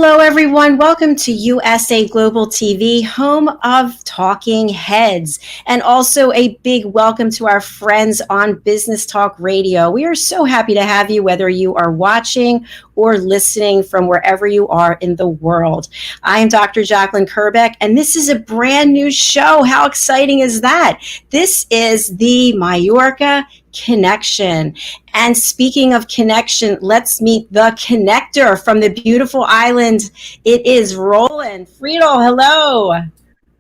Hello, everyone. Welcome to USA Global TV, home of Talking Heads, and also a big welcome to our friends on Business Talk Radio. We are so happy to have you, whether you are watching or listening from wherever you are in the world. I am Dr. JACALYN KERBECK, and this is a brand new show. How exciting is that? This is the Mallorca Connection. And speaking of connection, let's meet the connector from the beautiful island. It is Roland. FRIEDL, hello.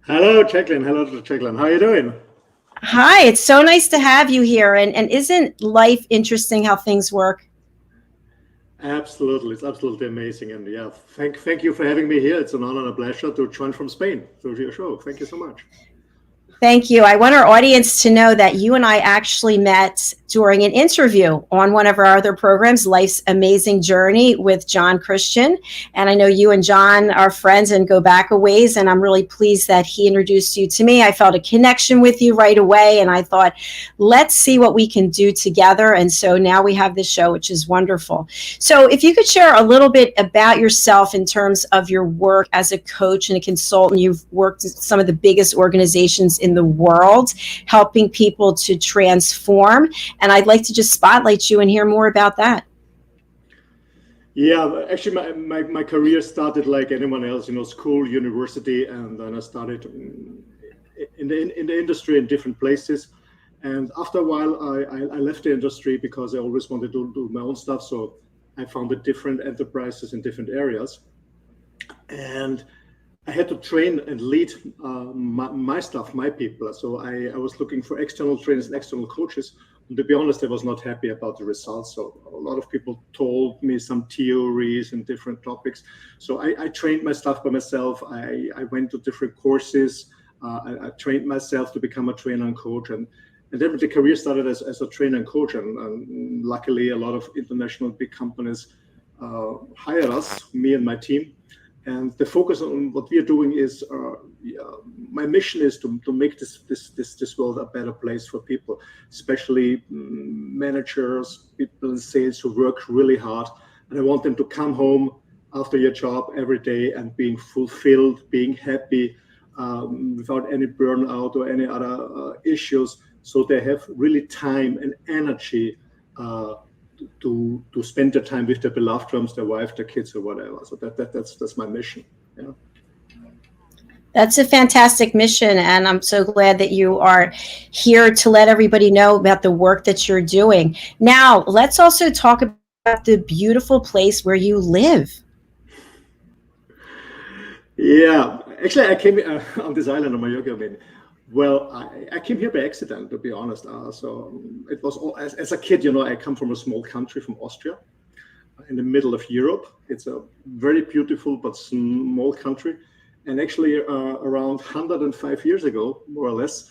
Hello, JACALYN. Hello, JACALYN. How are you doing? Hi, it's so nice to have you here. And isn't life interesting how things work? Absolutely. It's absolutely amazing. And yeah, thank you for having me here. It's an honor and a pleasure to join from Spain to your show. Thank you so much. Thank you. I want our audience to know that you and I actually met during an interview on one of our other programs, Life's Amazing Journey with John Christian. And I know you and John are friends and go back a ways, and I'm really pleased that he introduced you to me. I felt a connection with you right away, and I thought, let's see what we can do together. And so now we have this show, which is wonderful. So if you could share a little bit about yourself in terms of your work as a coach and a consultant. You've worked at some of the biggest organizations in the world, helping people to transform. And I'd like to just spotlight you and hear more about that. Yeah, actually, my career started like anyone else, school, university, and then I started in the industry in different places. And after a while, I left the industry because I always wanted to do my own stuff. So I founded different enterprises in different areas. And I had to train and lead my staff, my people. So I was looking for external trainers and external coaches. And to be honest, I was not happy about the results. So a lot of people told me some theories and different topics. So I trained my staff by myself. I went to different courses. I trained myself to become a trainer and coach. And then the career started as a trainer and coach. And luckily, a lot of international big companies hired us, me and my team. And the focus on what we are doing is, my mission is to make this world a better place for people, especially managers, people in sales who work really hard. And I want them to come home after your job every day and being fulfilled, being happy, without any burnout or any other issues. So they have really time and energy to spend their time with their beloved ones, their wife, their kids, or whatever. So that's my mission. Yeah. That's a fantastic mission, and I'm so glad that you are here to let everybody know about the work that you're doing. Now, let's also talk about the beautiful place where you live. Yeah, actually, I came on this island of Mallorca. Well, I came here by accident, to be honest. So it was all, as a kid, I come from a small country, from Austria, in the middle of Europe. It's a very beautiful but small country. And actually, around 105 years ago, more or less,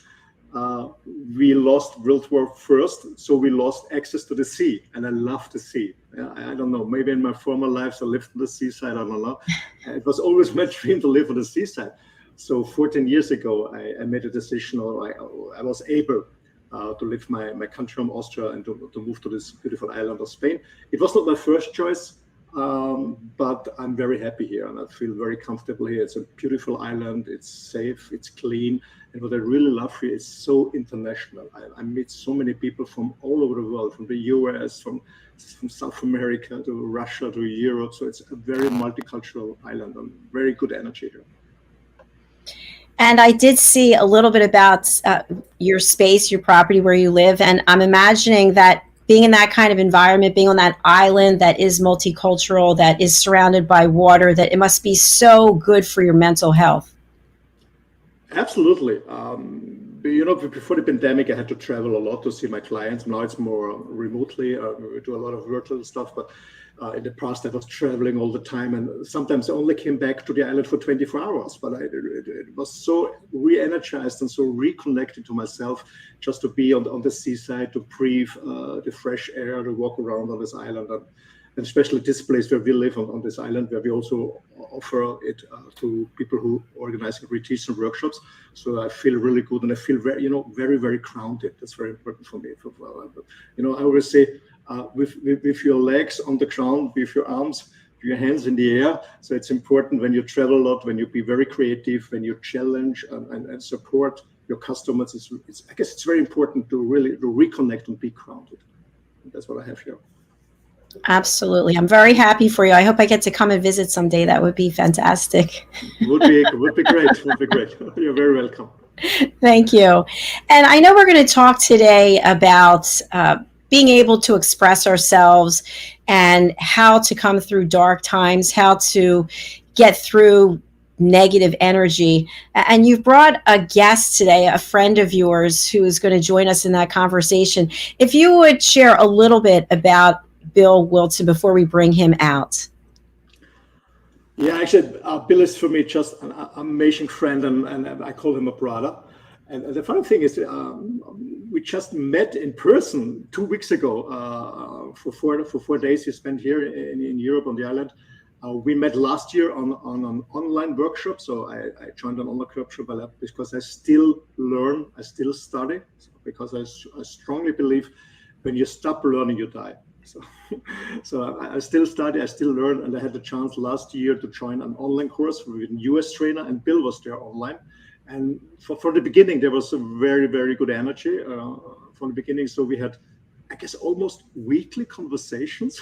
we lost World War I. So we lost access to the sea. And I love the sea. I don't know, maybe in my former lives I lived on the seaside, I don't know. It was always my dream to live on the seaside. So 14 years ago, I made a decision, or I was able to leave my country from Austria and to move to this beautiful island of Spain. It was not my first choice, but I'm very happy here and I feel very comfortable here. It's a beautiful island, it's safe, it's clean. And what I really love here is so international. I meet so many people from all over the world, from the US, from South America to Russia to Europe. So it's a very multicultural island and very good energy here. And I did see a little bit about your space, your property where you live. And I'm imagining that being in that kind of environment, being on that island that is multicultural, that is surrounded by water, that it must be so good for your mental health. Absolutely. Before the pandemic, I had to travel a lot to see my clients. Now it's more remotely. We do a lot of virtual stuff, but in the past I was traveling all the time, and sometimes I only came back to the island for 24 hours. But it was so re-energized and so reconnected to myself, just to be on the seaside, to breathe the fresh air, to walk around on this island, and especially this place where we live on this island, where we also offer it to people who organize retreats and workshops. So I feel really good, and I feel very, very, very grounded. That's very important for me. I always say, with your legs on the ground, with your arms your hands in the air. So it's important when you travel a lot, when you be very creative, when you challenge and support your customers. I guess it's very important to really reconnect and be grounded. That's what I have here. Absolutely. I'm very happy for you. I hope I get to come and visit someday. That would be fantastic. Would be great. Would be great. You're very welcome. Thank you. And I know we're going to talk today about being able to express ourselves and how to come through dark times, how to get through negative energy. And you've brought a guest today, a friend of yours, who is going to join us in that conversation. If you would share a little bit about Bill Wilton before we bring him out. Yeah, actually, Bill is for me just an amazing friend, and I call him a brother. And the funny thing is, we just met in person 2 weeks ago for 4 days. He spent here in Europe on the island. We met last year on an online workshop. So I joined an online workshop because I still learn, I still study, because I strongly believe when you stop learning, you die. So I still study, I still learn, and I had the chance last year to join an online course with a US trainer, and Bill was there online. And for the beginning, there was a very, very good energy from the beginning. So we had, I guess, almost weekly conversations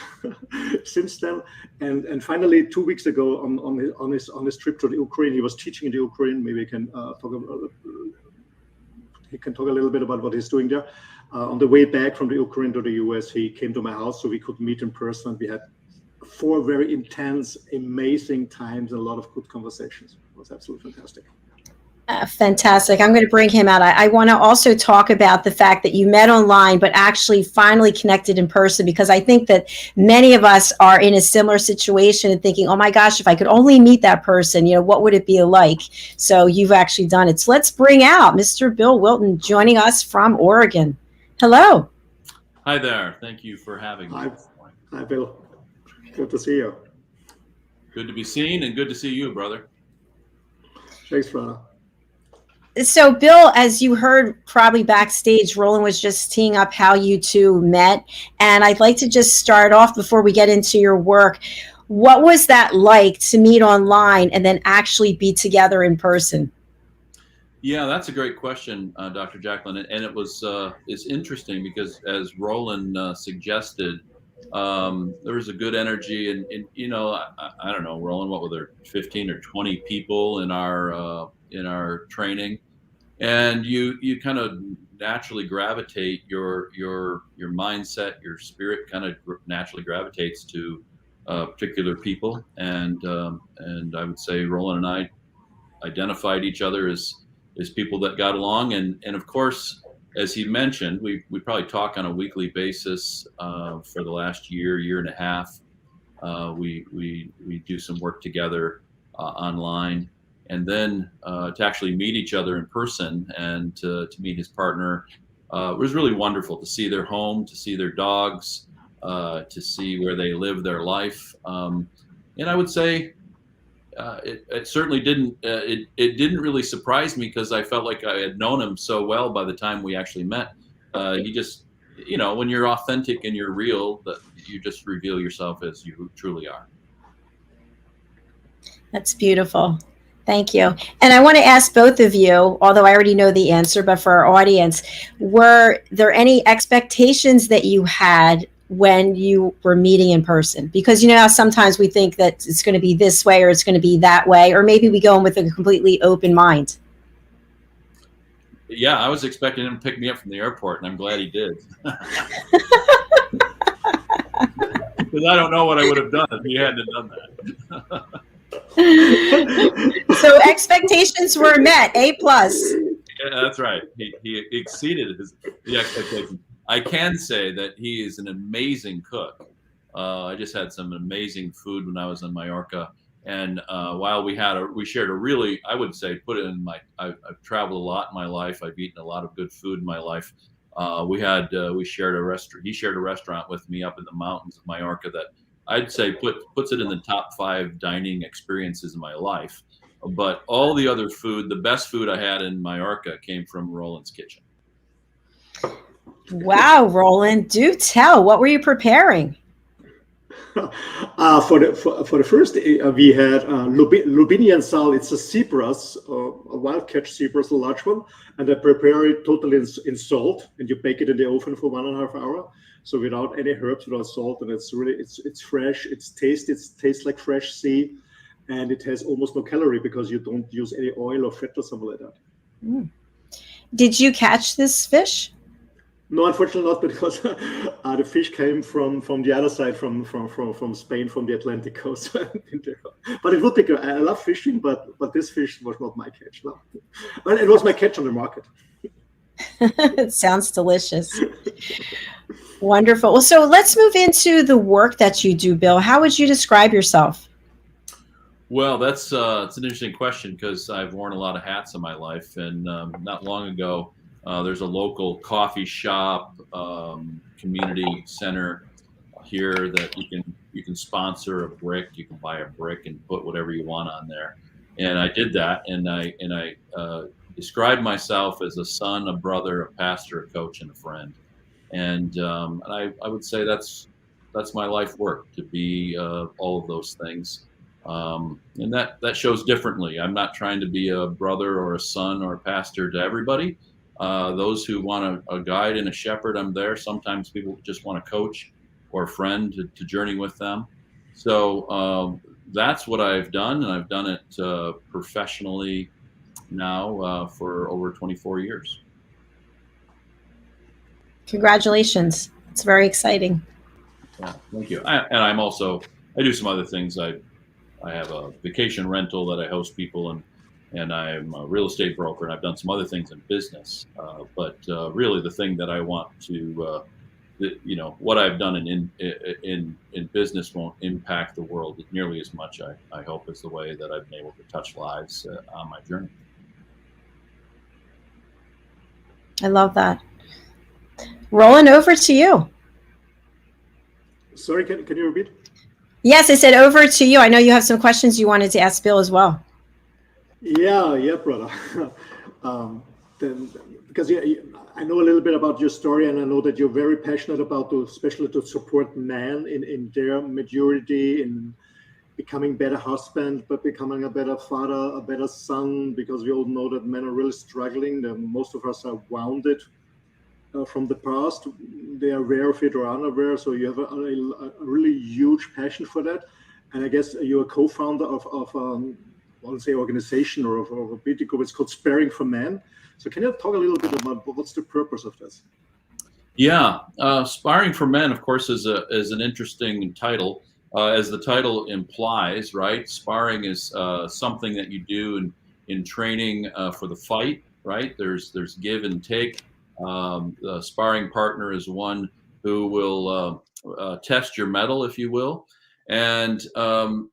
since then. And finally, 2 weeks ago, on his trip to the Ukraine, he was teaching in the Ukraine. Maybe he can talk a little bit about what he's doing there. On the way back from the Ukraine to the US, he came to my house so we could meet in person. We had 4 very intense, amazing times and a lot of good conversations. It was absolutely fantastic. Fantastic. I'm going to bring him out. I want to also talk about the fact that you met online, but actually finally connected in person, because I think that many of us are in a similar situation and thinking, oh my gosh, if I could only meet that person, what would it be like? So you've actually done it. So let's bring out Mr. Bill Wilton joining us from Oregon. Hello. Hi there. Thank you for having me. Hi, Bill. Good to see you. Good to be seen, and good to see you, brother. Thanks, brother. So, Bill, as you heard probably backstage, Roland was just teeing up how you two met. And I'd like to just start off before we get into your work. What was that like to meet online and then actually be together in person? Yeah, that's a great question, Dr. JACALYN. And it was it's interesting because, as Roland suggested, there was a good energy, and I don't know, Roland, what were there, 15 or 20 people in our training, and you kind of naturally gravitate your mindset, your spirit kind of naturally gravitates to particular people, and I would say Roland and I identified each other as people that got along, and of course, as he mentioned, we probably talk on a weekly basis for the last year and a half. We do some work together online, and then to actually meet each other in person and to meet his partner was really wonderful. To see their home, to see their dogs, to see where they live their life, and I would say it certainly didn't. It didn't really surprise me because I felt like I had known him so well by the time we actually met. He just, when you're authentic and you're real, that you just reveal yourself as you truly are. That's beautiful. Thank you. And I want to ask both of you, although I already know the answer, but for our audience, were there any expectations that you had when you were meeting in person? Because how sometimes we think that it's going to be this way or it's going to be that way, or maybe we go in with a completely open mind. Yeah, I was expecting him to pick me up from the airport, and I'm glad he did. Because I don't know what I would have done if he hadn't done that. So expectations were met, A+. Yeah, that's right. He exceeded the expectations. I can say that he is an amazing cook. I just had some amazing food when I was in Mallorca, and while we shared a really, I would say, I've traveled a lot in my life. I've eaten a lot of good food in my life. We shared a restaurant. He shared a restaurant with me up in the mountains of Mallorca that I'd say puts it in the top 5 dining experiences in my life. But all the other food, the best food I had in Mallorca came from Roland's kitchen. Wow, Roland, do tell. What were you preparing? For the first, we had Lubinian sal. It's a zebras, a wild catch zebras, a large one, and I prepare it totally in salt, and you bake it in the oven for 1.5 hours. So without any herbs, without salt, and it's fresh. It tastes like fresh sea, and it has almost no calorie because you don't use any oil or fat or something like that. Mm. Did you catch this fish? No, unfortunately not, because the fish came from the other side, from Spain, from the Atlantic coast. But it would be good. I love fishing, but this fish was not my catch. No, well, it was my catch on the market. It sounds delicious. Wonderful. Well, so let's move into the work that you do, Bill. How would you describe yourself? Well, that's it's an interesting question because I've worn a lot of hats in my life, and not long ago, there's a local coffee shop, community center here that you can sponsor a brick. You can buy a brick and put whatever you want on there, and I did that, and I described myself as a son, a brother, a pastor, a coach, and a friend, and I would say that's my life work, to be all of those things. And that shows differently. I'm not trying to be a brother or a son or a pastor to everybody. Those who want a guide and a shepherd, I'm there. Sometimes people just want a coach or a friend to journey with them. So that's what I've done, and I've done it professionally now for over 24 years. Congratulations. It's very exciting. Yeah, thank you. I do some other things. I have a vacation rental that I host people, and I'm a real estate broker, and I've done some other things in business. But really, the thing that I want to, what I've done in business won't impact the world nearly as much, I hope, as the way that I've been able to touch lives on my journey. I love that. Roland, over to you. Sorry, can you repeat? Yes, I said over to you. I know you have some questions you wanted to ask Bill as well. Yeah, brother. Because I know a little bit about your story, and I know that you're very passionate about, especially to support men in their maturity, in becoming better husband, but becoming a better father, a better son, because we all know that men are really struggling. That most of us are wounded from the past. They are aware of it or unaware. So you have a really huge passion for that. And I guess you're a co-founder of I would say organization or of a beauty group. It's called Sparring for Men. So can you talk a little bit about what's the purpose of this? Yeah, Sparring for Men, of course, is an interesting title. As the title implies, right? Sparring is something that you do in training for the fight, right? There's give and take. The sparring partner is one who will test your mettle, if you will. And in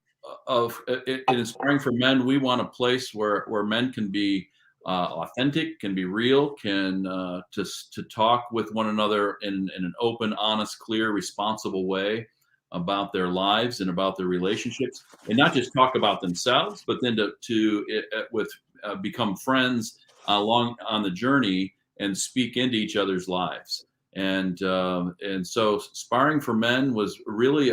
Sparring for Men, we want a place where men can be authentic, can be real, can to talk with one another in an open, honest, clear, responsible way about their lives and about their relationships, and not just talk about themselves, but then to become friends along on the journey and speak into each other's lives. And so Sparring for Men was really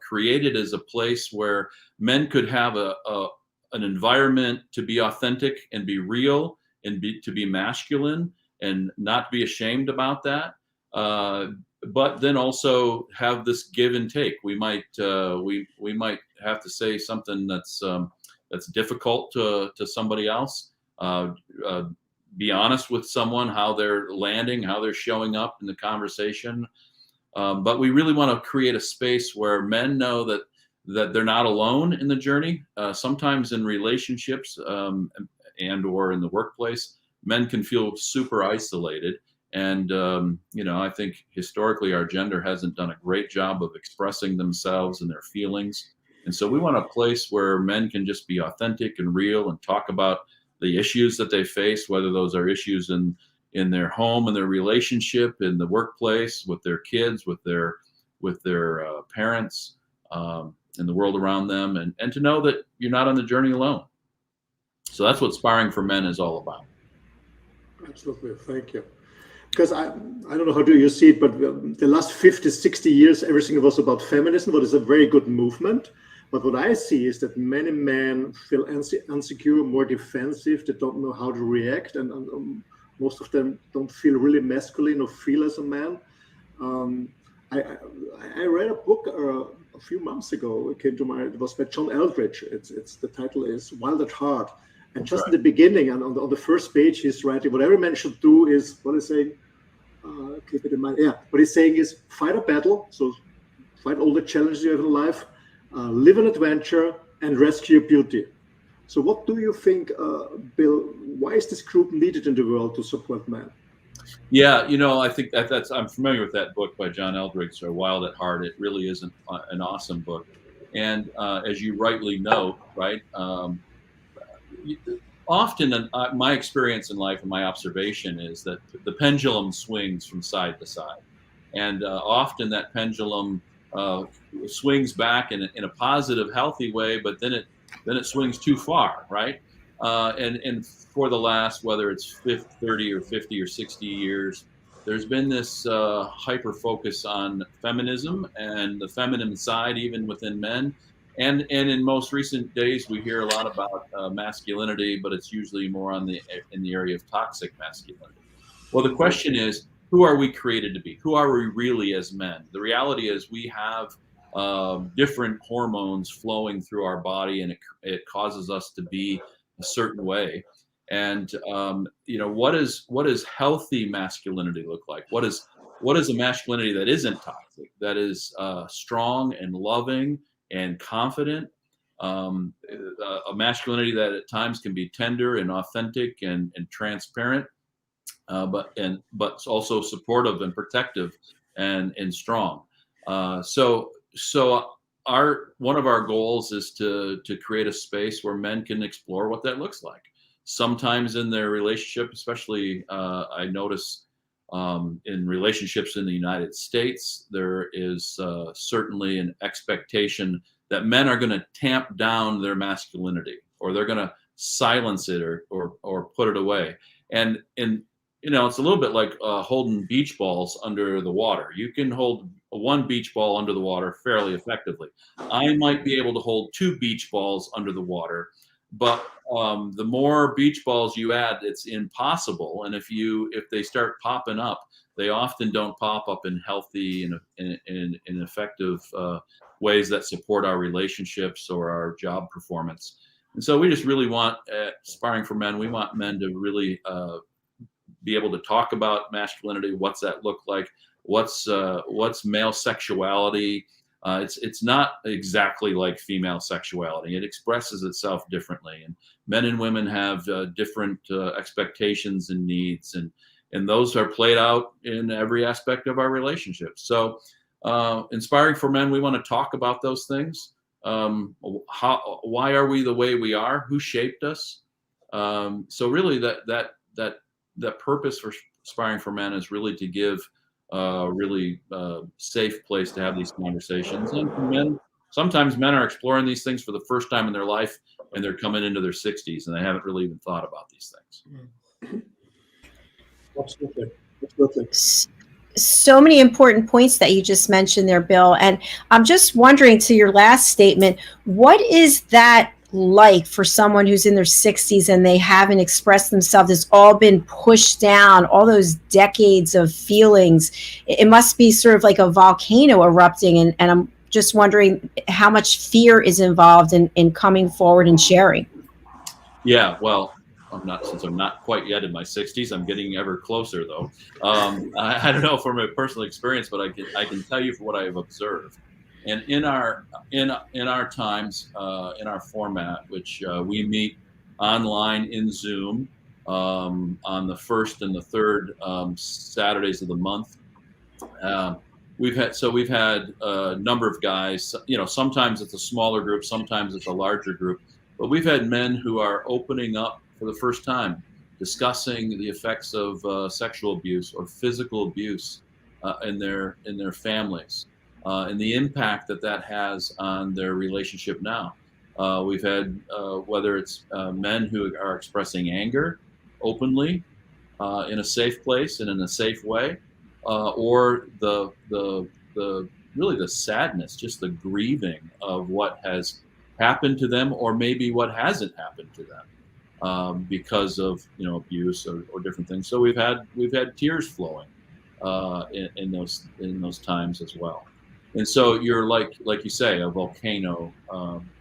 created as a place where men could have an environment to be authentic and be real and to be masculine and not be ashamed about that. But then also have this give and take. We might have to say something that's difficult to somebody else. Be honest with someone, how they're landing, how they're showing up in the conversation. But we really want to create a space where men know that they're not alone in the journey. Sometimes in relationships and or in the workplace, men can feel super isolated. And, I think historically our gender hasn't done a great job of expressing themselves and their feelings. And so we want a place where men can just be authentic and real and talk about the issues that they face, whether those are issues in their home and their relationship, in the workplace, with their kids, with their parents, in the world around them, and to know that you're not on the journey alone. So that's what Sparring for Men is all about. Absolutely. Thank you. because I don't know how do you see it, but the last 50, 60 years, everything was about feminism, what is a very good movement. But what I see is that many men feel insecure, more defensive. They don't know how to react, and most of them don't feel really masculine or feel as a man. I read a book a few months ago. It came to my. It was by John Eldridge. It's the title is Wild at Heart, and just in the beginning and on the first page, he's writing what every man should do is what he's saying. Keep it in mind. Yeah, what he's saying is fight a battle. So fight all the challenges you have in life. Live an adventure and rescue beauty. So what do you think, Bill, why is this group needed in the world to support men? Yeah, I think I'm familiar with that book by John Eldridge, or Wild at Heart. It really is an awesome book. And as you rightly note, right, often my experience in life and my observation is that the pendulum swings from side to side. And often that pendulum swings back in a positive, healthy way, but then it swings too far, right? And for the last, whether it's 30 or 50 or 60 years, there's been this hyper focus on feminism and the feminine side, even within men. And in most recent days, we hear a lot about masculinity, but it's usually more in the area of toxic masculinity. Well, the question is, who are we created to be? Who are we really as men? The reality is we have different hormones flowing through our body, and it causes us to be a certain way. And what does healthy masculinity look like? What is a masculinity that isn't toxic, that is strong and loving and confident? A masculinity that at times can be tender and authentic and transparent. But it's also supportive and protective and strong. So one of our goals is to create a space where men can explore what that looks like. Sometimes in their relationship, especially I notice in relationships in the United States, there is certainly an expectation that men are going to tamp down their masculinity, or they're going to silence it or put it away. And it's a little bit like holding beach balls under the water. You can hold one beach ball under the water fairly effectively. I might be able to hold 2 beach balls under the water, but the more beach balls you add, it's impossible. And if they start popping up, they often don't pop up in healthy and in effective ways that support our relationships or our job performance. And so we just really want, at Sparring for Men, we want men to really be able to talk about masculinity. What's that look like? What's male sexuality? It's not exactly like female sexuality. It expresses itself differently, and men and women have different expectations and needs, and those are played out in every aspect of our relationships. So, Inspiring for Men, we want to talk about those things. Why are we the way we are? Who shaped us? So really, that purpose for Inspiring for Men is really to give a really safe place to have these conversations. And for men, sometimes men are exploring these things for the first time in their life, and they're coming into their 60s, and they haven't really even thought about these things. Absolutely. So many important points that you just mentioned there, Bill. And I'm just wondering, to your last statement, what is that like for someone who's in their 60s and they haven't expressed themselves? It's all been pushed down, all those decades of feelings. It must be sort of like a volcano erupting. And I'm just wondering how much fear is involved in coming forward and sharing. Yeah, well, since I'm not quite yet in my 60s, I'm getting ever closer though. I don't know from a personal experience, but I can tell you from what I have observed. And in our times, in our format, which we meet online in Zoom on the first and the third Saturdays of the month, we've had a number of guys. Sometimes it's a smaller group, sometimes it's a larger group, but we've had men who are opening up for the first time, discussing the effects of sexual abuse or physical abuse in their families. And the impact that has on their relationship now. We've had, whether it's men who are expressing anger openly, in a safe place and in a safe way, or the really the sadness, just the grieving of what has happened to them, or maybe what hasn't happened to them because of abuse or different things. So we've had tears flowing in those times as well. And so you're like you say, a volcano.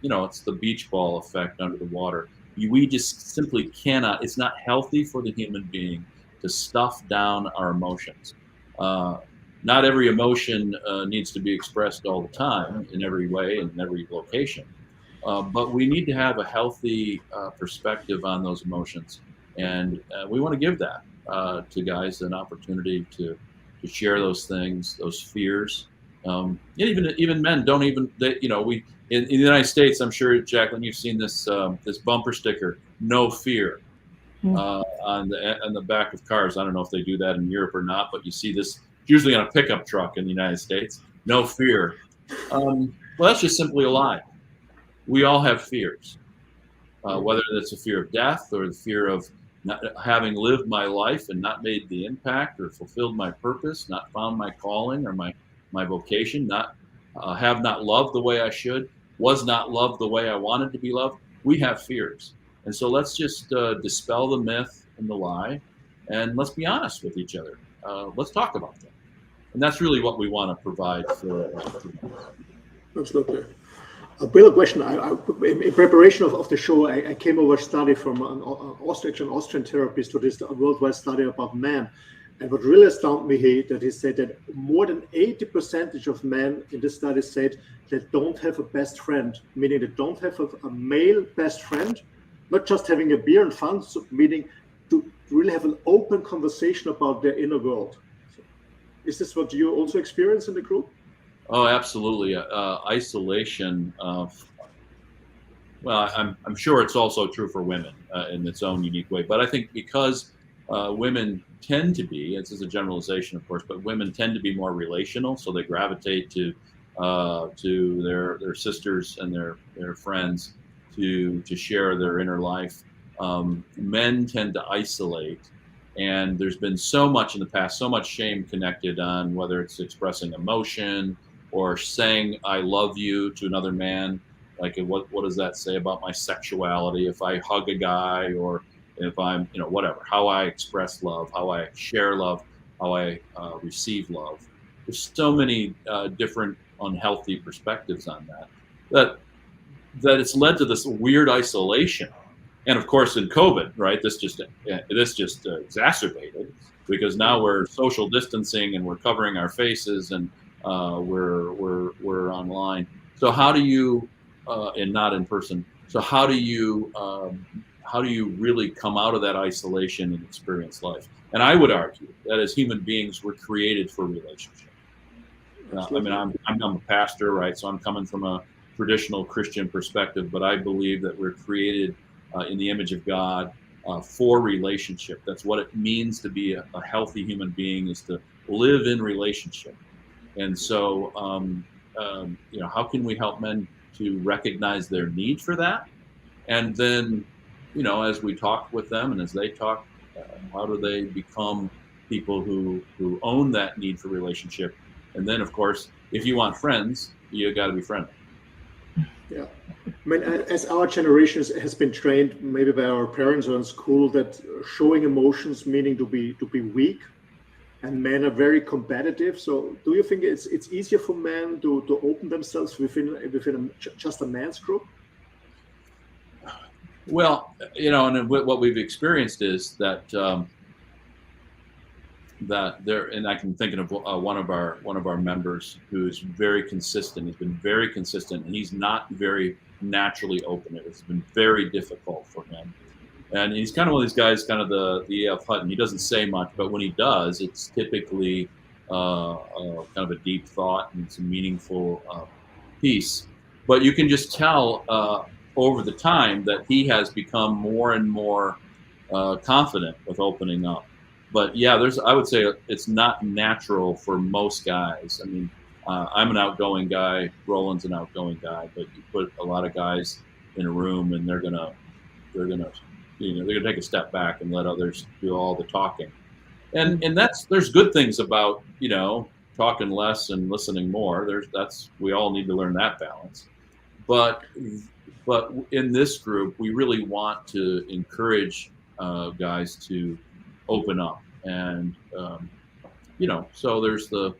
It's the beach ball effect under the water. We just simply cannot. It's not healthy for the human being to stuff down our emotions. Not every emotion needs to be expressed all the time in every way and in every location. But we need to have a healthy perspective on those emotions, and we want to give that to guys an opportunity to share those things, those fears. Even men don't even we in the United States. I'm sure, Jacqueline, you've seen this this bumper sticker, "No fear," on the back of cars. I don't know if they do that in Europe or not, but you see this usually on a pickup truck in the United States. No fear. Well, that's just simply a lie. We all have fears, whether it's a fear of death or the fear of not having lived my life and not made the impact or fulfilled my purpose, not found my calling or my vocation, not have not loved the way I should, was not loved the way I wanted to be loved. We have fears. And so let's just dispel the myth and the lie, and let's be honest with each other. Let's talk about them. And that's really what we want to provide for Absolutely. Bill, a question. In preparation of the show, I came over a study from an Austrian therapist to this worldwide study about men. And what really astounded me here, that he said that more than 80% of men in this study said they don't have a best friend, meaning they don't have a male best friend, not just having a beer and fun, so meaning to really have an open conversation about their inner world. So, is this what you also experience in the group? Oh, absolutely. Isolation. Well, I'm sure it's also true for women in its own unique way. But I think because women tend to be, this is a generalization, of course, but women tend to be more relational, so they gravitate to their sisters and their friends to share their inner life. Men tend to isolate. And there's been so much in the past, so much shame connected on whether it's expressing emotion or saying I love you to another man. Like, what does that say about my sexuality? If I hug a guy, or if I'm, whatever, how I express love, how I share love, how I receive love. There's so many different unhealthy perspectives on that it's led to this weird isolation. And of course, in COVID, right, this just exacerbated, because now we're social distancing and we're covering our faces and we're online. So how do you and not in person? So how do you really come out of that isolation and experience life? And I would argue that as human beings, we're created for relationship. I mean, I'm a pastor, right? So I'm coming from a traditional Christian perspective, but I believe that we're created in the image of God for relationship. That's what it means to be a healthy human being, is to live in relationship. And so, how can we help men to recognize their need for that? And then, as we talk with them and as they talk, how do they become people who own that need for relationship? And then, of course, if you want friends, you got to be friendly. Yeah, I mean, as our generation has been trained, maybe by our parents or in school, that showing emotions meaning to be weak, and men are very competitive. So, do you think it's easier for men to open themselves within just a man's group? Well, and what we've experienced is that there, and I can think of one of our members who's very consistent. He's been very consistent, and he's not very naturally open. It's been very difficult for him, and he's kind of one of these guys, kind of the E.F. Hutton. He doesn't say much, but when he does, it's typically kind of a deep thought and it's a meaningful piece. But you can just tell over the time that he has become more and more confident with opening up. But yeah, I would say it's not natural for most guys. I mean, I'm an outgoing guy. Roland's an outgoing guy. But you put a lot of guys in a room, and they're gonna they're going to take a step back and let others do all the talking. And there's good things about, talking less and listening more. We all need to learn that balance. But in this group, we really want to encourage guys to open up, and so there's that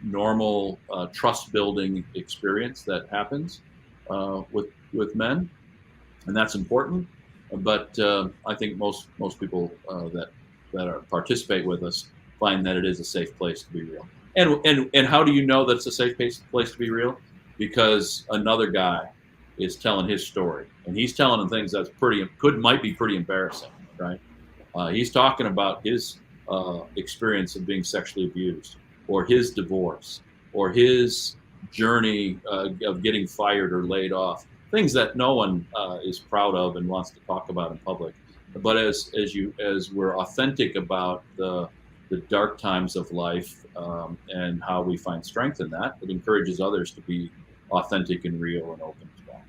normal trust building experience that happens with men, and that's important. But I think most people that participate with us find that it is a safe place to be real. And how do you know that it's a safe place to be real? Because another guy is telling his story, and he's telling them things that's might be pretty embarrassing, right? He's talking about his experience of being sexually abused, or his divorce, or his journey of getting fired or laid off. Things that no one is proud of and wants to talk about in public. But as we're authentic about the dark times of life and how we find strength in that, it encourages others to be authentic and real and open as well.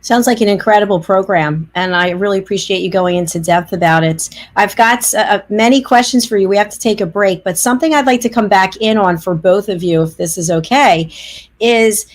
Sounds like an incredible program, and I really appreciate you going into depth about it. I've got many questions for you. We have to take a break, but something I'd like to come back in on for both of you, if this is okay, is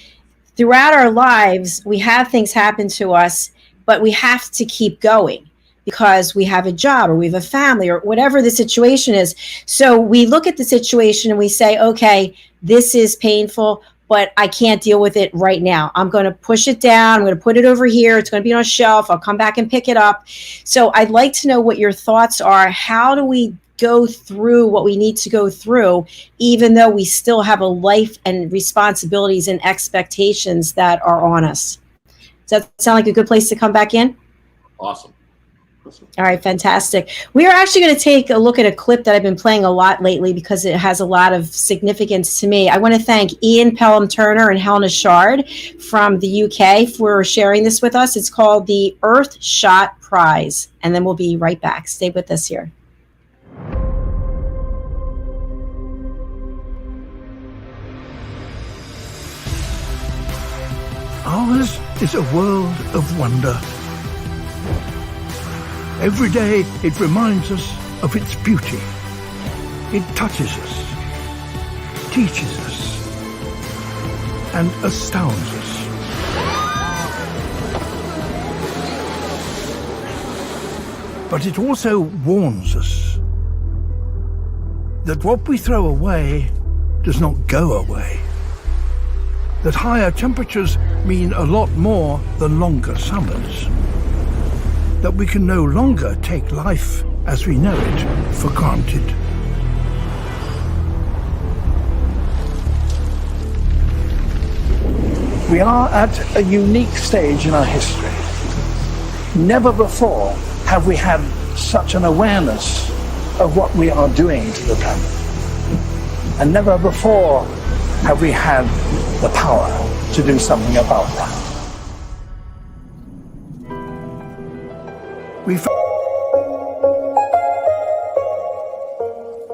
throughout our lives, we have things happen to us, but we have to keep going because we have a job or we have a family or whatever the situation is. So we look at the situation and we say, okay, this is painful, but I can't deal with it right now. I'm going to push it down. I'm going to put it over here. It's going to be on a shelf. I'll come back and pick it up. So I'd like to know what your thoughts are. How do we go through what we need to go through, even though we still have a life and responsibilities and expectations that are on us? Does that sound like a good place to come back in? Awesome. All right, fantastic. We are actually going to take a look at a clip that I've been playing a lot lately because it has a lot of significance to me. I want to thank Ian Pelham-Turner and Helena Shard from the UK for sharing this with us. It's called the Earth Shot Prize, and then we'll be right back. Stay with us here. Ours is a world of wonder. Every day it reminds us of its beauty. It touches us, teaches us, and astounds us. But it also warns us that what we throw away does not go away. That higher temperatures mean a lot more than longer summers. That we can no longer take life as we know it for granted. We are at a unique stage in our history. Never before have we had such an awareness of what we are doing to the planet. And never before have we had the power to do something about that.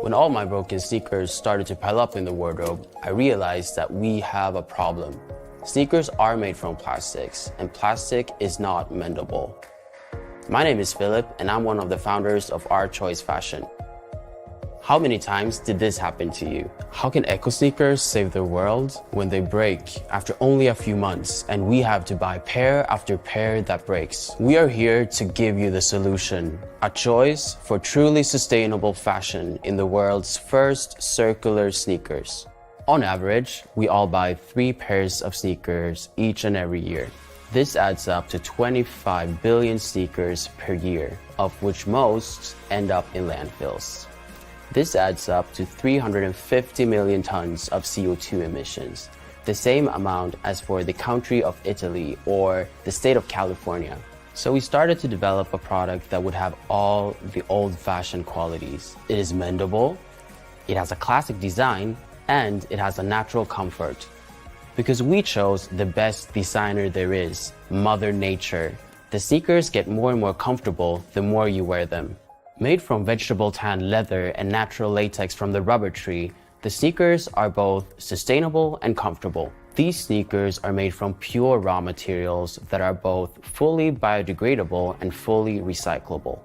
When all my broken sneakers started to pile up in the wardrobe, I realized that we have a problem. Sneakers are made from plastics, and plastic is not mendable. My name is Philip, and I'm one of the founders of Our Choice Fashion. How many times did this happen to you? How can eco sneakers save the world when they break after only a few months and we have to buy pair after pair that breaks? We are here to give you the solution, a choice for truly sustainable fashion in the world's first circular sneakers. On average, we all buy 3 pairs of sneakers each and every year. This adds up to 25 billion sneakers per year, of which most end up in landfills. This adds up to 350 million tons of CO2 emissions, the same amount as for the country of Italy or the state of California. So we started to develop a product that would have all the old-fashioned qualities. It is mendable, it has a classic design, and it has a natural comfort. Because we chose the best designer there is, Mother Nature. The sneakers get more and more comfortable the more you wear them. Made from vegetable tan leather and natural latex from the rubber tree, the sneakers are both sustainable and comfortable. These sneakers are made from pure raw materials that are both fully biodegradable and fully recyclable.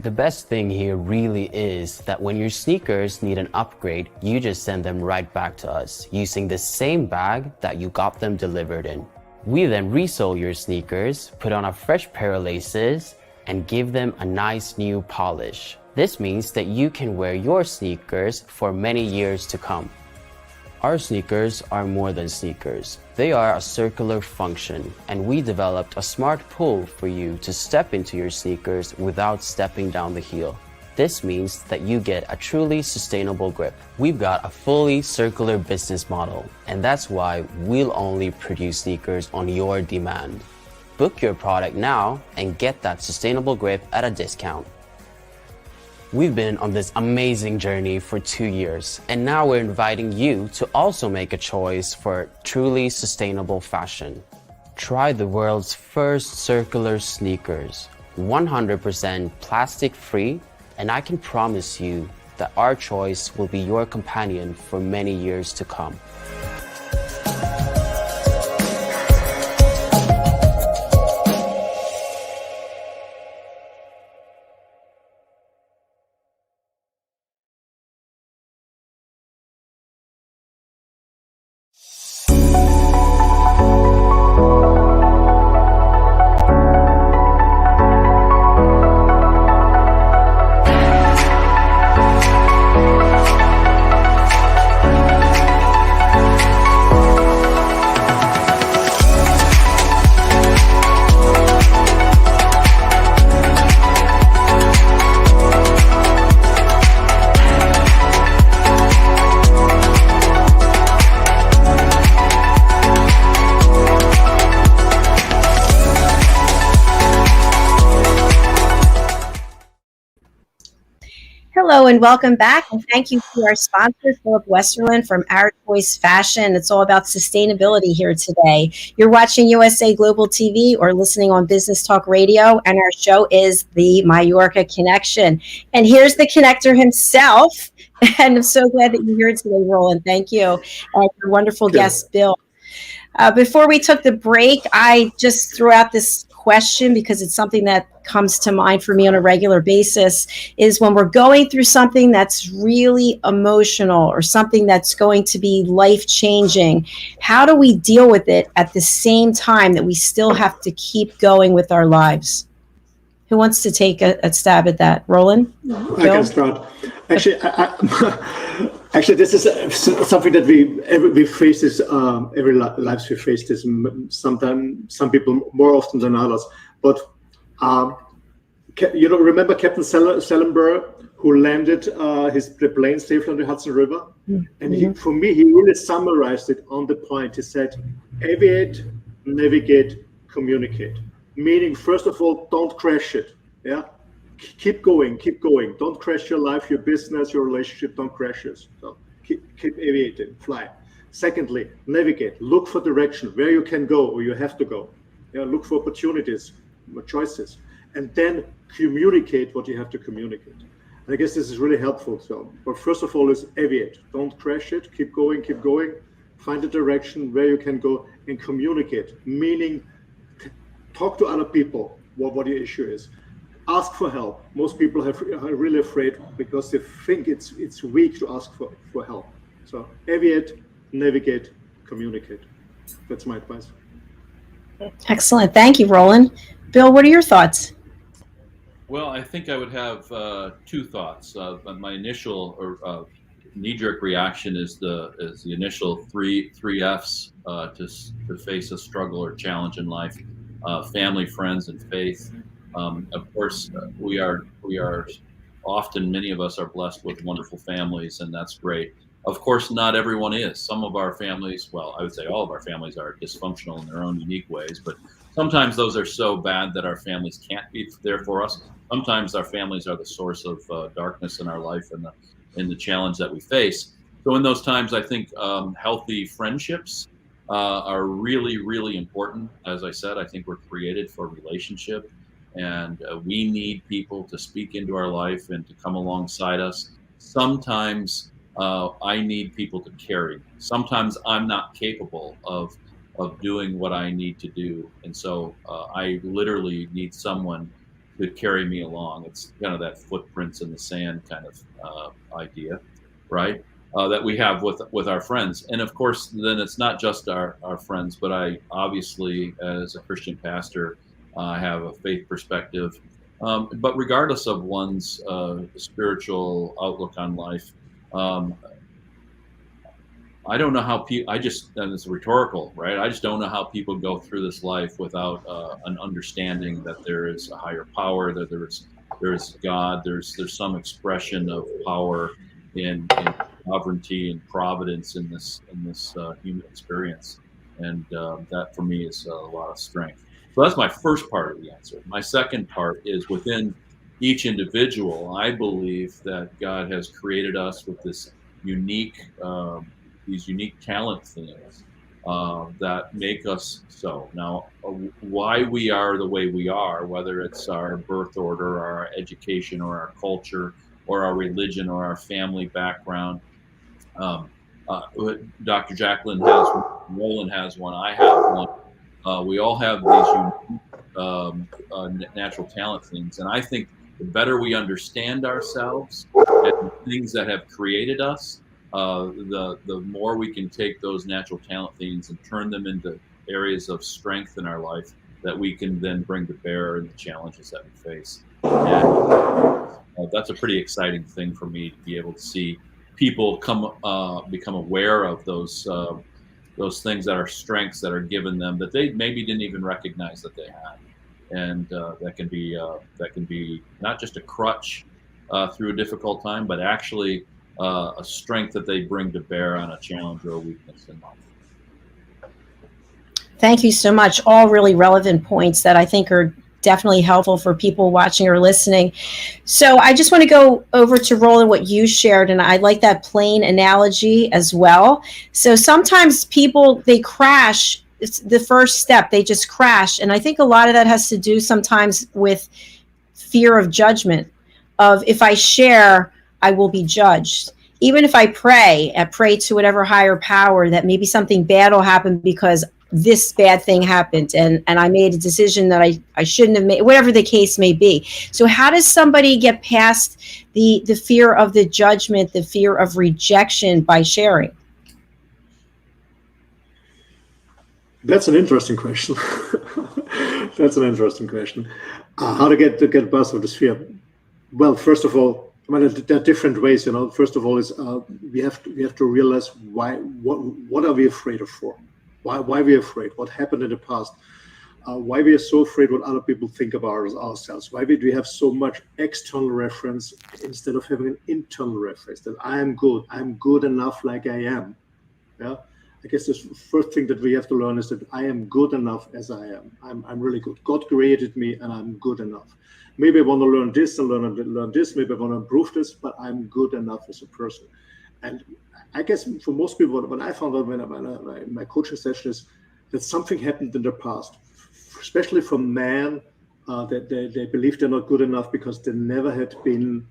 The best thing here really is that when your sneakers need an upgrade, you just send them right back to us using the same bag that you got them delivered in. We then resole your sneakers, put on a fresh pair of laces, and give them a nice new polish. This means that you can wear your sneakers for many years to come. Our sneakers are more than sneakers. They are a circular function, and we developed a smart pull for you to step into your sneakers without stepping down the heel. This means that you get a truly sustainable grip. We've got a fully circular business model, and that's why we'll only produce sneakers on your demand. Book your product now and get that sustainable grip at a discount. We've been on this amazing journey for 2 years, and now we're inviting you to also make a choice for truly sustainable fashion. Try the world's first circular sneakers, 100% plastic free, and I can promise you that our choice will be your companion for many years to come. Hello and welcome back, and thank you to our sponsor, Philip Westerland from Our Choice Fashion. It's all about sustainability here today. You're watching USA Global TV or listening on Business Talk Radio, and our show is the Mallorca Connection. And here's the connector himself, and I'm so glad that you're here today, Roland. Thank you. And your wonderful guest, Bill. Before we took the break, I just threw out this question because it's something that comes to mind for me on a regular basis, is when we're going through something that's really emotional or something that's going to be life-changing, how do we deal with it at the same time that we still have to keep going with our lives? Who wants to take a stab at that? Roland? I can start. Actually, actually, this is something that we face this every lives we face this. Sometimes some people more often than others. But you know, remember Captain Sellenberg, who landed the plane safely on the Hudson River, and for me, he really summarized it on the point. He said, "Aviate, navigate, communicate." Meaning, first of all, don't crash it. Yeah. Keep going, keep going. Don't crash your life, your business, your relationship. Don't crash it. So keep aviating, fly. Secondly, navigate. Look for direction, where you can go or you have to go. Yeah, look for opportunities, choices, and then communicate what you have to communicate. And I guess this is really helpful. So, but first of all, is aviate. Don't crash it. Keep going, keep going. Find a direction where you can go and communicate. Meaning, talk to other people. What your issue is. Ask for help. Most people are really afraid because they think it's weak to ask for help. So aviate, navigate, communicate. That's my advice. Excellent. Thank you, Roland. Bill, what are your thoughts? Well, I think I would have two thoughts. My initial or knee-jerk reaction is the initial three F's to face a struggle or challenge in life: family, friends, and faith. Of course, we are often, many of us are blessed with wonderful families, and that's great. Of course, not everyone is. Some of our families, well, I would say all of our families are dysfunctional in their own unique ways, but sometimes those are so bad that our families can't be there for us. Sometimes our families are the source of darkness in our life and the challenge that we face. So in those times, I think healthy friendships are really, really important. As I said, I think we're created for relationship. And we need people to speak into our life and to come alongside us. Sometimes I need people to carry me. Sometimes I'm not capable of doing what I need to do, and so I literally need someone to carry me along. It's kind of that footprints in the sand kind of idea, right? That we have with our friends, and of course, then it's not just our friends, but I obviously, as a Christian pastor, have a faith perspective. But regardless of one's spiritual outlook on life, um, I don't know how people. And it's rhetorical, right? I just don't know how people go through this life without an understanding that there is a higher power, that there is God, there's some expression of power in sovereignty and providence in this human experience, and that for me is a lot of strength. So that's my first part of the answer. My second part is within each individual. I believe that God has created us with this unique. These unique talent things that make us so. Now, why we are the way we are, whether it's our birth order, or our education, or our culture, or our religion, or our family background. Dr. JACALYN has one, Roland has one, I have one. We all have these unique natural talent things. And I think the better we understand ourselves and the things that have created us, the more we can take those natural talent things and turn them into areas of strength in our life that we can then bring to bear in the challenges that we face. And that's a pretty exciting thing for me to be able to see people become aware of those things that are strengths that are given them that they maybe didn't even recognize that they had, and that can be not just a crutch through a difficult time, but actually a strength that they bring to bear on a challenge or a weakness in life. Thank you so much. All really relevant points that I think are definitely helpful for people watching or listening. So I just want to go over to Roland, what you shared, and I like that plane analogy as well. So sometimes people, they crash. It's the first step. They just crash. And I think a lot of that has to do sometimes with fear of judgment, of if I share, I will be judged. Even if I pray to whatever higher power that maybe something bad will happen because this bad thing happened and I made a decision that I shouldn't have made, whatever the case may be. So how does somebody get past the fear of the judgment, the fear of rejection by sharing? That's an interesting question. That's an interesting question. How to get past of this fear? Well, first of all, I mean, there are different ways. First of all, is we have to realize what are we afraid of for? Why we're afraid? What happened in the past? Why we are so afraid what other people think about ourselves? Why do we have so much external reference instead of having an internal reference that I'm good enough like I am? Yeah, I guess the first thing that we have to learn is that I am good enough as I am. I'm really good. God created me, and I'm good enough. Maybe I want to learn this and learn this. Maybe I want to improve this, but I'm good enough as a person. And I guess for most people, what I found out when my coaching session is that something happened in their past, especially for men, that they believe they're not good enough because they never had been,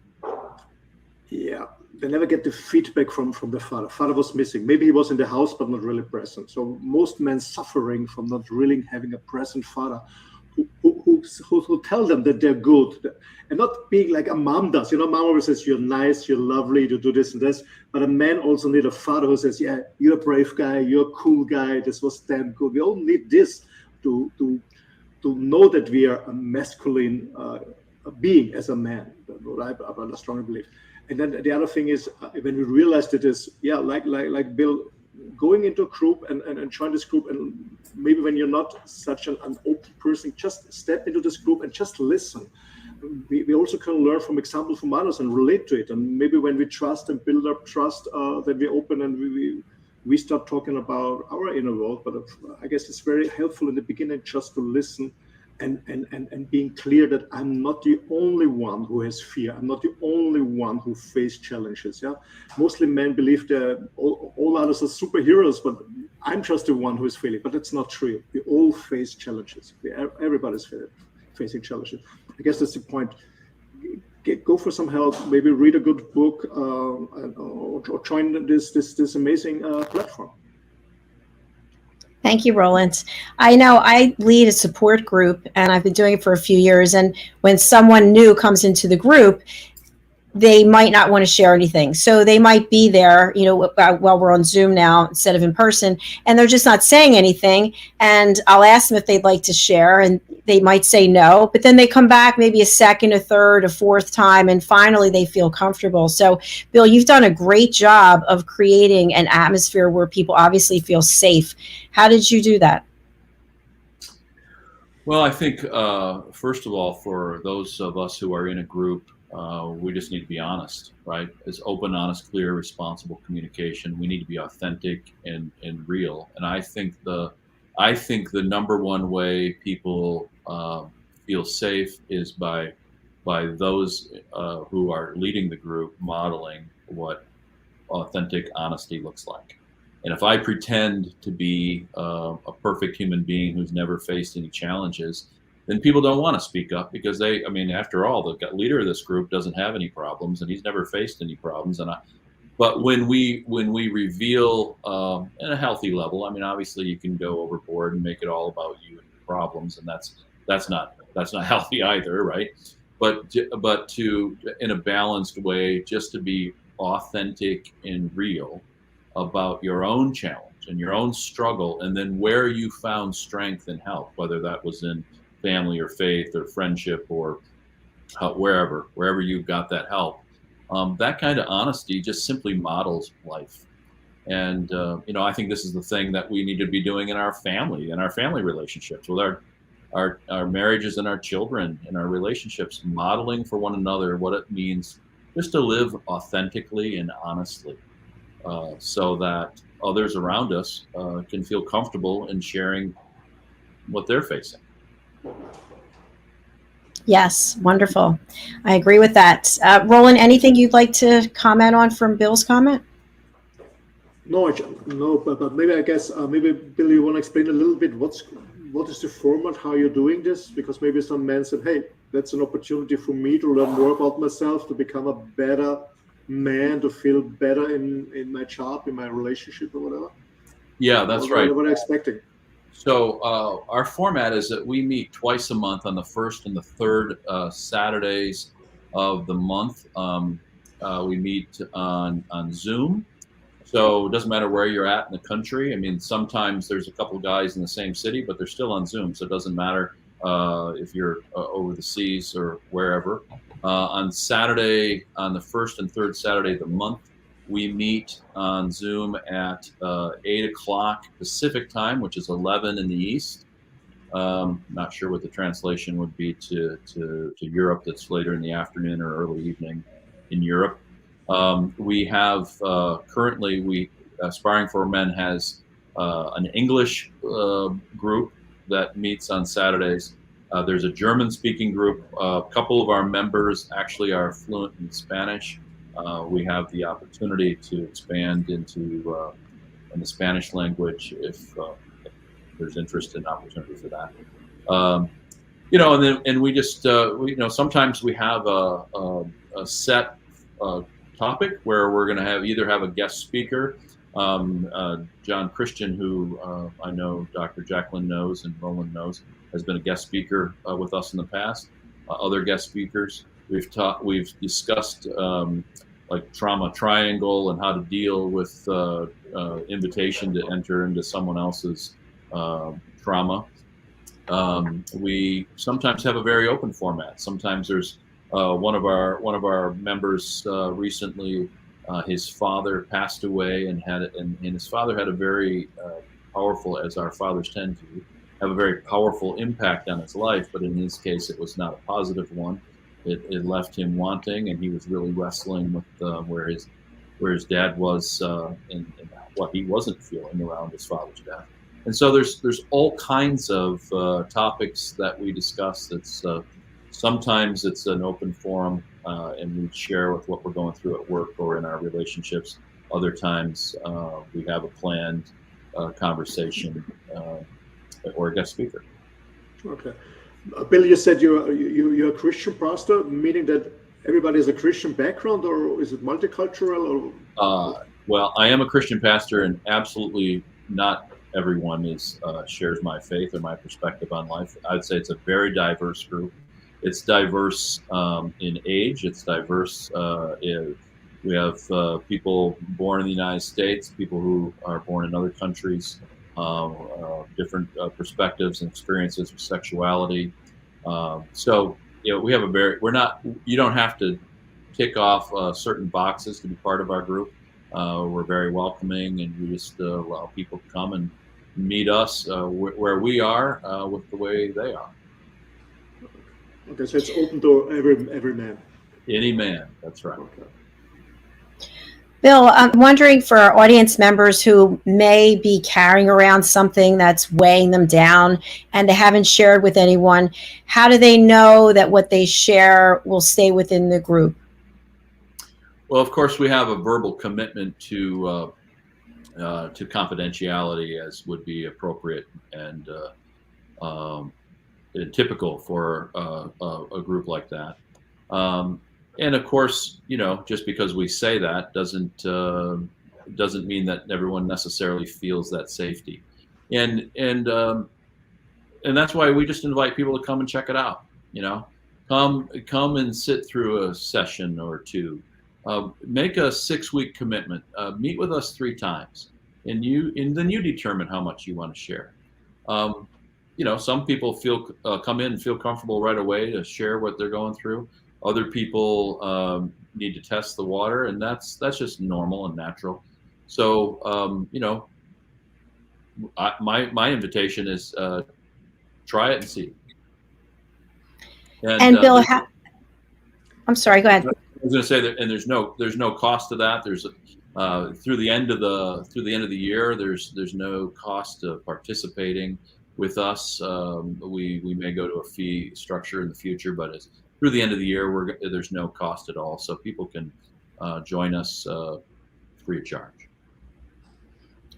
they never get the feedback from the father. Father was missing. Maybe he was in the house, but not really present. So most men suffering from not really having a present father who tell them that they're good and not being like a mom does. Mom always says, you're nice, you're lovely, you do this and this. But a man also need a father who says, yeah, you're a brave guy, you're a cool guy, this was damn good. We all need this to know that we are a masculine being as a man. I strongly believe. And then the other thing is when we realized it is, like Bill, going into a group and join this group, and maybe when you're not such an open person, just step into this group and just listen. We also can learn from example from others and relate to it. And maybe when we trust and build up trust, that we open and we start talking about our inner world. But I guess it's very helpful in the beginning just to listen and being clear that I'm not the only one who has fear. I'm not the only one who faces challenges. Yeah, mostly men believe that all others are superheroes, but I'm just the one who is failing. But that's not true. We all face challenges. Everybody's facing challenges. I guess that's the point. go for some help. Maybe read a good book, or join this amazing platform. Thank you, Roland. I know I lead a support group, and I've been doing it for a few years. And when someone new comes into the group, they might not want to share anything. So they might be there, you know, while we're on Zoom now instead of in person, and they're just not saying anything. And I'll ask them if they'd like to share, and they might say no, but then they come back maybe a second, a third, a fourth time, and finally they feel comfortable. So Bill, you've done a great job of creating an atmosphere where people obviously feel safe. How did you do that? Well, I think, first of all, for those of us who are in a group, we just need to be honest, right? It's open, honest, clear, responsible communication. We need to be authentic and real. And I think the number one way people feel safe is by those who are leading the group modeling what authentic honesty looks like. And if I pretend to be a perfect human being who's never faced any challenges, then people don't want to speak up, because I mean, after all, the leader of this group doesn't have any problems, and he's never faced any problems. But when we reveal at a healthy level, I mean, obviously you can go overboard and make it all about you and your problems, and that's not healthy either, right? But to, in a balanced way, just to be authentic and real about your own challenge and your own struggle, and then where you found strength and help, whether that was in family or faith or friendship or wherever you got that help. That kind of honesty just simply models life. And you know, I think this is the thing that we need to be doing in our family relationships, with our marriages and our children and our relationships, modeling for one another what it means just to live authentically and honestly, so that others around us can feel comfortable in sharing what they're facing. Yes, wonderful. I agree with that. Roland, anything you'd like to comment on from Bill's comment? No, but maybe I guess maybe Bill, you want to explain a little bit what is the format, how you're doing this? Because maybe some men said, hey, that's an opportunity for me to learn more about myself, to become a better man, to feel better in my job, in my relationship, or whatever. Yeah, that's right. What are you expecting? So our format is that we meet twice a month on the first and the third Saturdays of the month. We meet on Zoom. So it doesn't matter where you're at in the country. I mean, sometimes there's a couple of guys in the same city, but they're still on Zoom. So it doesn't matter if you're over the seas or wherever. On Saturday, on the first and third Saturday of the month, we meet on Zoom at 8 o'clock Pacific time, which is 11 in the East. Not sure what the translation would be to Europe. That's later in the afternoon or early evening in Europe. We have currently, Sparring for Men has an English group that meets on Saturdays. There's a German-speaking group. A couple of our members actually are fluent in Spanish. We have the opportunity to expand into in the Spanish language if there's interest and opportunity for that. You know, and we just you know, sometimes we have a set topic where we're going to either have a guest speaker. John Christian, who I know Dr. JACALYN knows and Roland knows, has been a guest speaker with us in the past. Other guest speakers we've discussed like trauma triangle and how to deal with invitation to enter into someone else's trauma. We sometimes have a very open format. Sometimes there's one of our members recently, his father passed away, and his father had a very powerful, as our fathers tend to, have a very powerful impact on his life. But in his case, it was not a positive one. It left him wanting, and he was really wrestling with where his dad was and what he wasn't feeling around his father's death. And so there's all kinds of topics that we discuss. That's sometimes it's an open forum, and we share with what we're going through at work or in our relationships. Other times we have a planned conversation or a guest speaker. Okay. Bill, you said you're a Christian pastor, meaning that everybody has a Christian background, or is it multicultural? Or Well, I am a Christian pastor, and absolutely not everyone shares my faith or my perspective on life. I'd say it's a very diverse group. It's diverse in age. It's diverse. We have people born in the United States, people who are born in other countries, different perspectives and experiences with sexuality. So, we have you don't have to tick off certain boxes to be part of our group. We're very welcoming, and we just allow people to come and meet us where we are with the way they are. Okay, so it's open to every man. Any man, that's right. Okay. Bill, I'm wondering for our audience members who may be carrying around something that's weighing them down and they haven't shared with anyone, how do they know that what they share will stay within the group? Well, of course, we have a verbal commitment to confidentiality, as would be appropriate and typical for a group like that. And of course, just because we say that doesn't mean that everyone necessarily feels that safety, and that's why we just invite people to come and check it out. Come and sit through a session or two. Make a 6-week commitment. Meet with us 3 times, and then you determine how much you want to share. Some people come in and feel comfortable right away to share what they're going through. Other people need to test the water, and that's just normal and natural. So my invitation is try it and see. And Bill, I'm sorry. Go ahead. I was going to say that, and there's no cost to that. There's through the end of the year, there's no cost to participating with us. We may go to a fee structure in the future, but through the end of the year, there's no cost at all, so people can join us free of charge.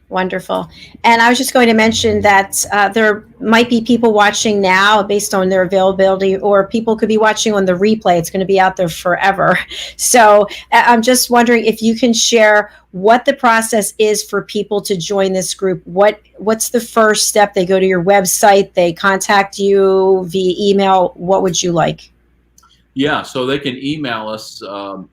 Wonderful. And I was just going to mention that there might be people watching now based on their availability, or people could be watching on the replay. It's going to be out there forever. So I'm just wondering if you can share what the process is for people to join this group. What's the first step? They go to your website, they contact you via email. What would you like? Yeah, so they can email us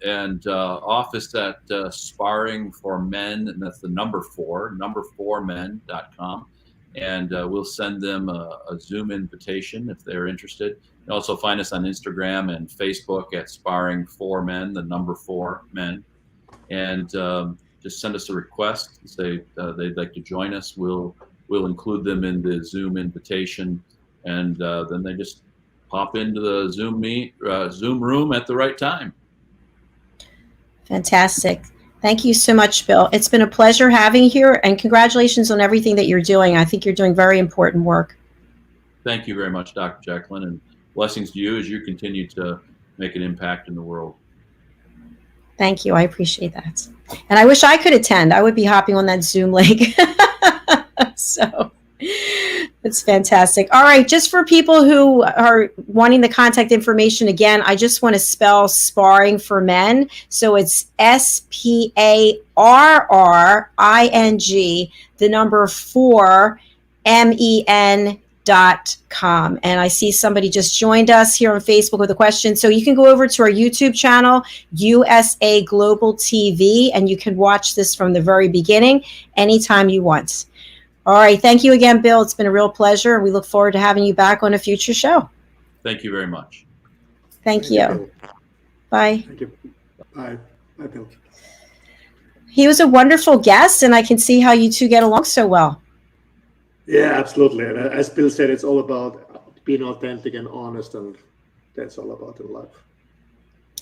and office at Sparring for Men, and that's the number 4men.com, and we'll send them a Zoom invitation if they're interested. You can also find us on Instagram and Facebook at Sparring for Men, the number 4 men, and just send us a request. Say they'd like to join us. We'll include them in the Zoom invitation, and then they just pop into the Zoom room at the right time. Fantastic. Thank you so much, Bill. It's been a pleasure having you here, and congratulations on everything that you're doing. I think you're doing very important work. Thank you very much, Dr. Jacalyn, and blessings to you as you continue to make an impact in the world. Thank you. I appreciate that. And I wish I could attend. I would be hopping on that Zoom link. So it's fantastic. All right. Just for people who are wanting the contact information, again, I just want to spell Sparring for Men. So it's SPARRRING, the number 4 MEN.com. And I see somebody just joined us here on Facebook with a question. So you can go over to our YouTube channel, USA Global TV, and you can watch this from the very beginning anytime you want. All right. Thank you again, Bill. It's been a real pleasure, and we look forward to having you back on a future show. Thank you very much. Thank you. Bye. Thank you. Bye. Bye, Bill. He was a wonderful guest, and I can see how you two get along so well. Yeah, absolutely. And as Bill said, it's all about being authentic and honest, and that's all about in life.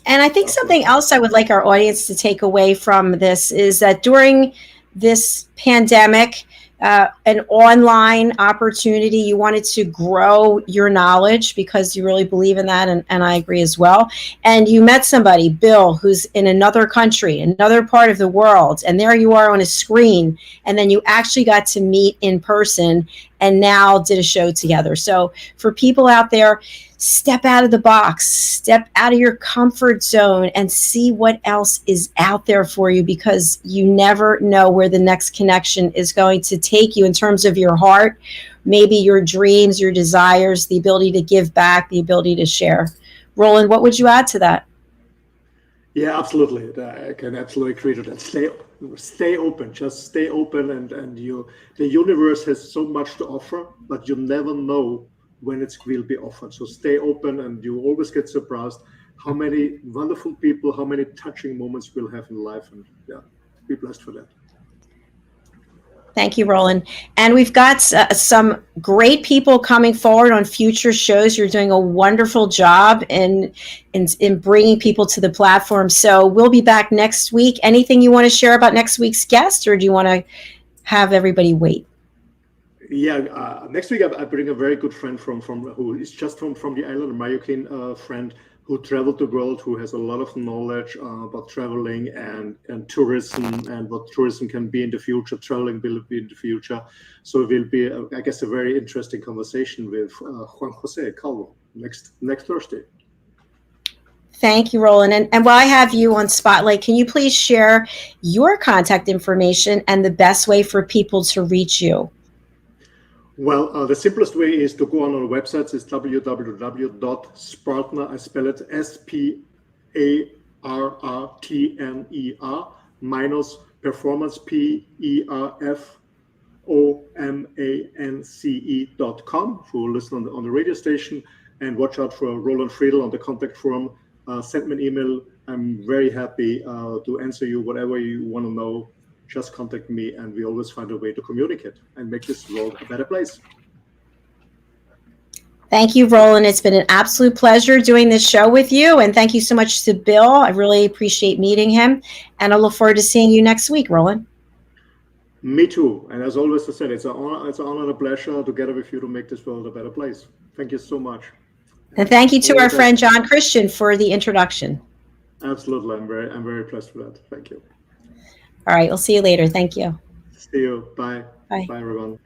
And I think something else I would like our audience to take away from this is that during this pandemic, an online opportunity, you wanted to grow your knowledge because you really believe in that, and I agree as well. And you met somebody, Bill, who's in another country, another part of the world, and there you are on a screen, and then you actually got to meet in person, and now did a show together. So for people out there, step out of the box, step out of your comfort zone, and see what else is out there for you, because you never know where the next connection is going to take you in terms of your heart, maybe your dreams, your desires, the ability to give back, the ability to share. Roland, what would you add to that? Yeah, absolutely. I can absolutely agree to that. Stay open. Just stay open, and the universe has so much to offer, but you never know when it will be offered. So stay open, and you always get surprised how many wonderful people, how many touching moments we'll have in life, and yeah, be blessed for that. Thank you, Roland. And we've got some great people coming forward on future shows. You're doing a wonderful job in bringing people to the platform. So we'll be back next week. Anything you want to share about next week's guest, or do you want to have everybody wait? Yeah, next week I bring a very good friend from who is just from the island, a JACALYN friend who traveled the world, who has a lot of knowledge about traveling and tourism, and what tourism can be in the future, traveling will be in the future. So it will be, I guess, a very interesting conversation with Juan Jose Calvo next Thursday. Thank you, Roland. And while I have you on Spotlight, can you please share your contact information and the best way for people to reach you? Well, the simplest way is to go on our website. It's www.SPARRTNER. I spell it SPARRTNER minus performance PERFOMANCE.com. For listen on the radio station, and watch out for Roland FRIEDL on the contact form. Send me an email. I'm very happy to answer you whatever you want to know. Just contact me, and we always find a way to communicate and make this world a better place. Thank you, Roland. It's been an absolute pleasure doing this show with you. And thank you so much to Bill. I really appreciate meeting him. And I look forward to seeing you next week, Roland. Me too. And as always, I said, it's an honor and a pleasure together with you to make this world a better place. Thank you so much. And thank you to our friend John Christian for the introduction. Absolutely. I'm very pleased with that. Thank you. All right. We'll see you later. Thank you. See you. Bye. Bye. Bye, everyone.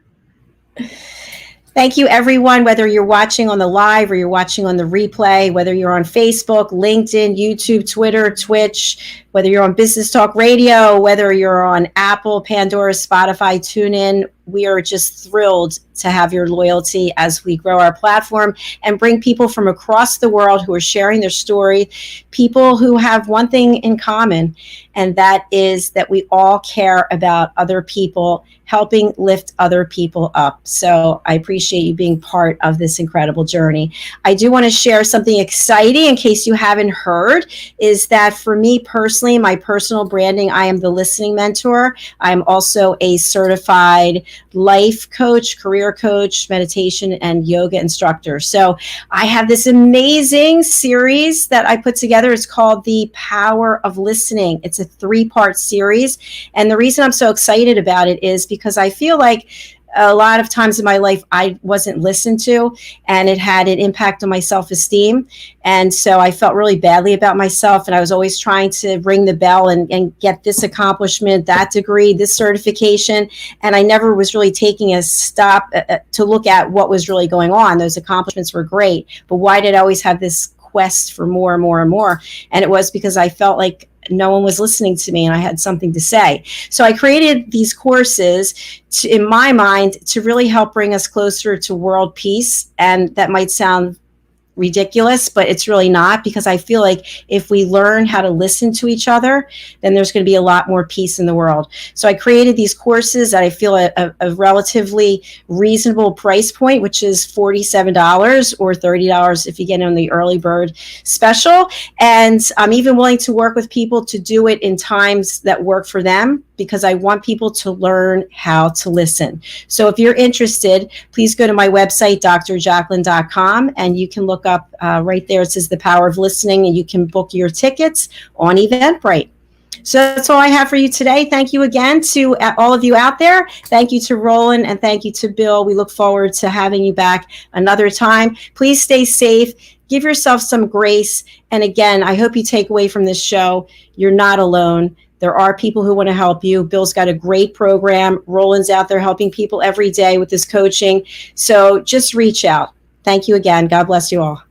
Thank you, everyone, whether you're watching on the live or you're watching on the replay, whether you're on Facebook, LinkedIn, YouTube, Twitter, Twitch, whether you're on Business Talk Radio, whether you're on Apple, Pandora, Spotify, TuneIn. We are just thrilled to have your loyalty as we grow our platform and bring people from across the world who are sharing their story, people who have one thing in common, and that is that we all care about other people, helping lift other people up. So I appreciate you being part of this incredible journey. I do want to share something exciting in case you haven't heard, is that for me personally, my personal branding, I am the listening mentor. I'm also a certified life coach, career coach, meditation, and yoga instructor. So I have this amazing series that I put together. It's called The Power of Listening. It's a 3-part series. And the reason I'm so excited about it is because I feel like a lot of times in my life, I wasn't listened to, and it had an impact on my self-esteem. And so I felt really badly about myself. And I was always trying to ring the bell and get this accomplishment, that degree, this certification. And I never was really taking a stop to look at what was really going on. Those accomplishments were great, but why did I always have this quest for more and more and more? And it was because I felt like no one was listening to me and I had something to say. So I created these courses in my mind to really help bring us closer to world peace. And that might sound ridiculous, but it's really not, because I feel like if we learn how to listen to each other, then there's going to be a lot more peace in the world. So I created these courses at I feel a relatively reasonable price point, which is $47 or $30 if you get on the early bird special. And I'm even willing to work with people to do it in times that work for them, because I want people to learn how to listen. So if you're interested, please go to my website, drjacalyn.com, and you can look up right there. It says The Power of Listening, and you can book your tickets on Eventbrite. So that's all I have for you today. Thank you again to all of you out there. Thank you to Roland, and thank you to Bill. We look forward to having you back another time. Please stay safe. Give yourself some grace. And again, I hope you take away from this show, you're not alone. There are people who want to help you. Bill's got a great program. Roland's out there helping people every day with his coaching. So just reach out. Thank you again. God bless you all.